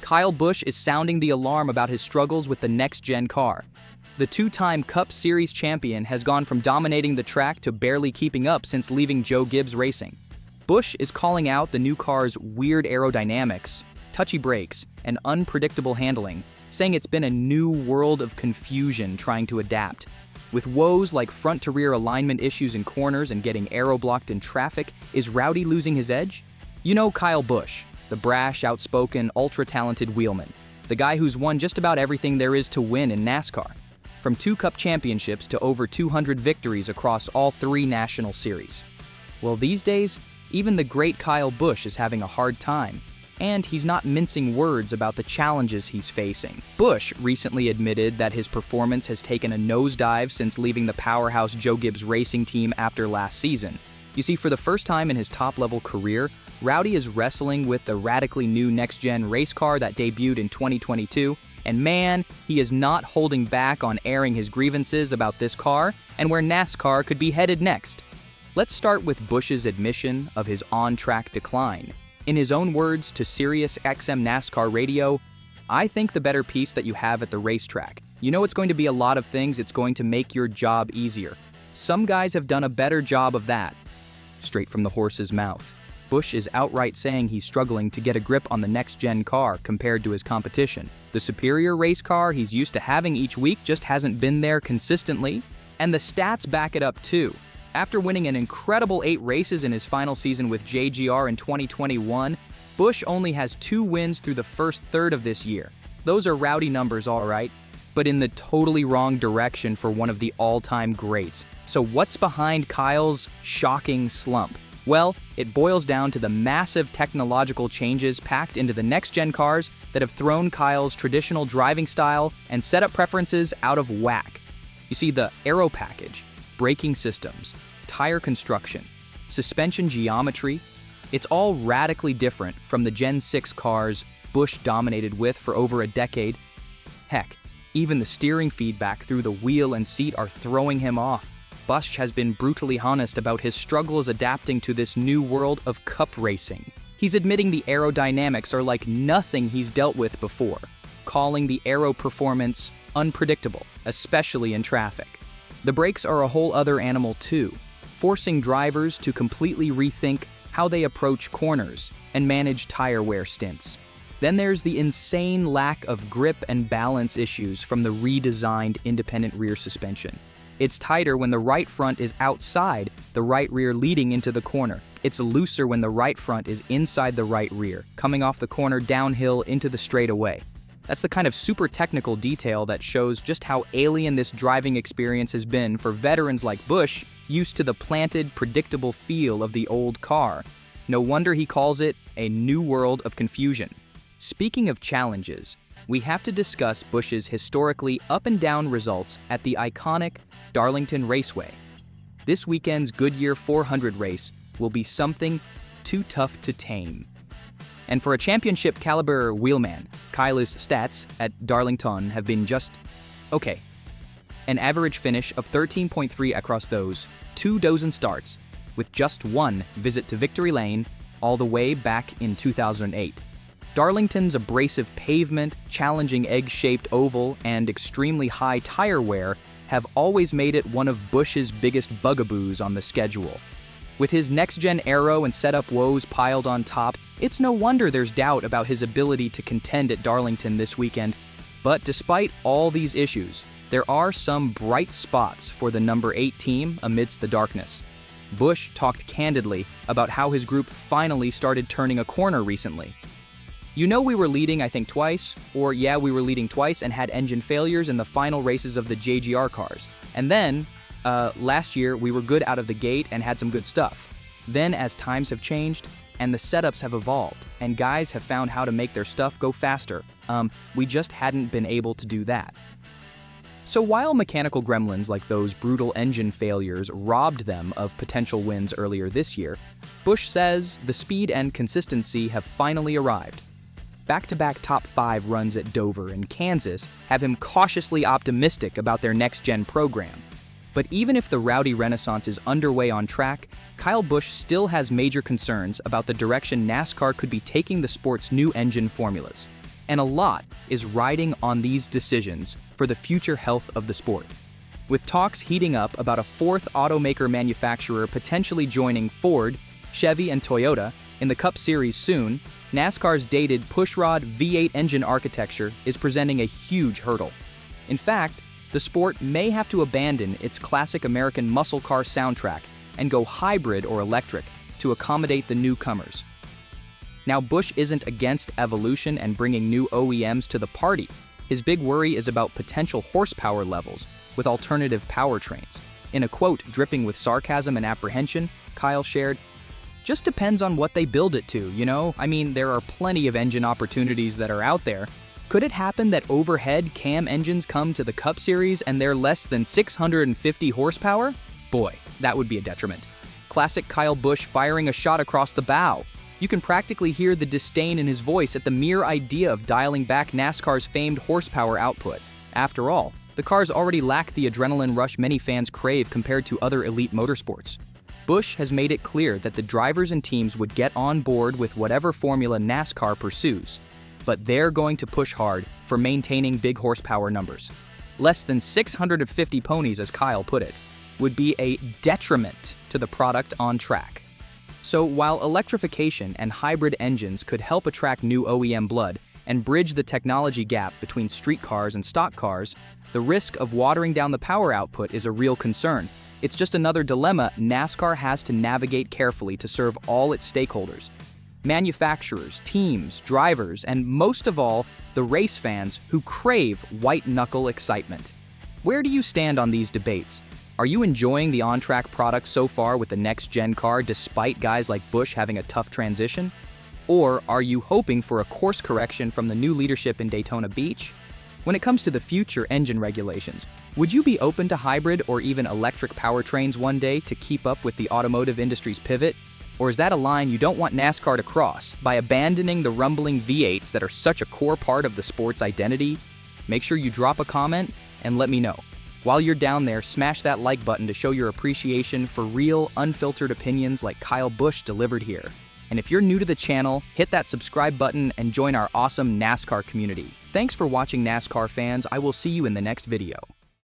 Kyle Busch is sounding the alarm about his struggles with the next-gen car. The two-time Cup Series champion has gone from dominating the track to barely keeping up since leaving Joe Gibbs Racing. Busch is calling out the new car's weird aerodynamics, touchy brakes, and unpredictable handling, saying it's been a new world of confusion trying to adapt. With woes like front-to-rear alignment issues in corners and getting aero-blocked in traffic, is Rowdy losing his edge? You know Kyle Busch, the brash, outspoken, ultra-talented wheelman, the guy who's won just about everything there is to win in NASCAR. From 2 Cup championships to over 200 victories across all 3 national series. Well, these days, even the great Kyle Busch is having a hard time, and he's not mincing words about the challenges he's facing. Busch recently admitted that his performance has taken a nosedive since leaving the powerhouse Joe Gibbs Racing team after last season. You see, for the first time in his top-level career, Rowdy is wrestling with the radically new next-gen race car that debuted in 2022, and man, he is not holding back on airing his grievances about this car and where NASCAR could be headed next. Let's start with Busch's admission of his on-track decline. In his own words to Sirius XM NASCAR Radio, "I think the better piece that you have at the racetrack. You know it's going to be a lot of things, it's going to make your job easier. Some guys have done a better job of that." Straight from the horse's mouth. Busch is outright saying he's struggling to get a grip on the next-gen car compared to his competition. The superior race car he's used to having each week just hasn't been there consistently, and the stats back it up too. After winning an incredible 8 races in his final season with JGR in 2021, Busch only has 2 wins through the first third of this year. Those are rowdy numbers, all right, but in the totally wrong direction for one of the all-time greats. So what's behind Kyle's shocking slump? Well, it boils down to the massive technological changes packed into the next-gen cars that have thrown Kyle's traditional driving style and setup preferences out of whack. You see, the aero package, braking systems, tire construction, suspension geometry, it's all radically different from the Gen 6 cars Busch dominated with for over a decade. Heck, even the steering feedback through the wheel and seat are throwing him off. Busch has been brutally honest about his struggles adapting to this new world of Cup racing. He's admitting the aerodynamics are like nothing he's dealt with before, calling the aero performance unpredictable, especially in traffic. The brakes are a whole other animal too, forcing drivers to completely rethink how they approach corners and manage tire wear stints. Then there's the insane lack of grip and balance issues from the redesigned independent rear suspension. It's tighter when the right front is outside the right rear leading into the corner. It's looser when the right front is inside the right rear, coming off the corner downhill into the straightaway. That's the kind of super technical detail that shows just how alien this driving experience has been for veterans like Busch, used to the planted, predictable feel of the old car. No wonder he calls it a new world of confusion. Speaking of challenges, we have to discuss Busch's historically up-and-down results at the iconic Darlington Raceway. This weekend's Goodyear 400 race will be something too tough to tame. And for a championship-caliber wheelman, Kyle's stats at Darlington have been just okay. An average finish of 13.3 across those 2 dozen starts, with just 1 visit to victory lane all the way back in 2008. Darlington's abrasive pavement, challenging egg-shaped oval, and extremely high tire wear have always made it one of Busch's biggest bugaboos on the schedule. With his next-gen aero and setup woes piled on top, it's no wonder there's doubt about his ability to contend at Darlington this weekend. But despite all these issues, there are some bright spots for the number 8 team amidst the darkness. Busch talked candidly about how his group finally started turning a corner recently. "You know, we were leading, I think, twice, or yeah, we were leading twice and had engine failures in the final races of the JGR cars. And then, last year, we were good out of the gate and had some good stuff. Then, as times have changed, and the setups have evolved, and guys have found how to make their stuff go faster, we just hadn't been able to do that." So while mechanical gremlins like those brutal engine failures robbed them of potential wins earlier this year, Busch says the speed and consistency have finally arrived. Back-to-back top 5 runs at Dover and Kansas have him cautiously optimistic about their next-gen program. But even if the rowdy renaissance is underway on track, Kyle Busch still has major concerns about the direction NASCAR could be taking the sport's new engine formulas. And a lot is riding on these decisions for the future health of the sport. With talks heating up about a fourth automaker manufacturer potentially joining Ford, Chevy, and Toyota in the Cup Series soon, NASCAR's dated pushrod V8 engine architecture is presenting a huge hurdle. In fact, the sport may have to abandon its classic American muscle car soundtrack and go hybrid or electric to accommodate the newcomers. Now, Busch isn't against evolution and bringing new OEMs to the party. His big worry is about potential horsepower levels with alternative powertrains. In a quote dripping with sarcasm and apprehension, Kyle shared, "Just depends on what they build it to, you know? I mean, there are plenty of engine opportunities that are out there. Could it happen that overhead cam engines come to the Cup Series and they're less than 650 horsepower? Boy, that would be a detriment." Classic Kyle Busch firing a shot across the bow. You can practically hear the disdain in his voice at the mere idea of dialing back NASCAR's famed horsepower output. After all, the cars already lack the adrenaline rush many fans crave compared to other elite motorsports. Busch has made it clear that the drivers and teams would get on board with whatever formula NASCAR pursues, but they're going to push hard for maintaining big horsepower numbers. Less than 650 ponies, as Kyle put it, would be a detriment to the product on track. So while electrification and hybrid engines could help attract new OEM blood and bridge the technology gap between street cars and stock cars, the risk of watering down the power output is a real concern. It's just another dilemma NASCAR has to navigate carefully to serve all its stakeholders: manufacturers, teams, drivers, and most of all, the race fans who crave white-knuckle excitement. Where do you stand on these debates? Are you enjoying the on-track product so far with the next-gen car despite guys like Busch having a tough transition? Or are you hoping for a course correction from the new leadership in Daytona Beach? When it comes to the future engine regulations, would you be open to hybrid or even electric powertrains one day to keep up with the automotive industry's pivot? Or is that a line you don't want NASCAR to cross by abandoning the rumbling V8s that are such a core part of the sport's identity? Make sure you drop a comment and let me know. While you're down there, smash that like button to show your appreciation for real, unfiltered opinions like Kyle Busch delivered here. And if you're new to the channel, hit that subscribe button and join our awesome NASCAR community. Thanks for watching, NASCAR fans. I will see you in the next video.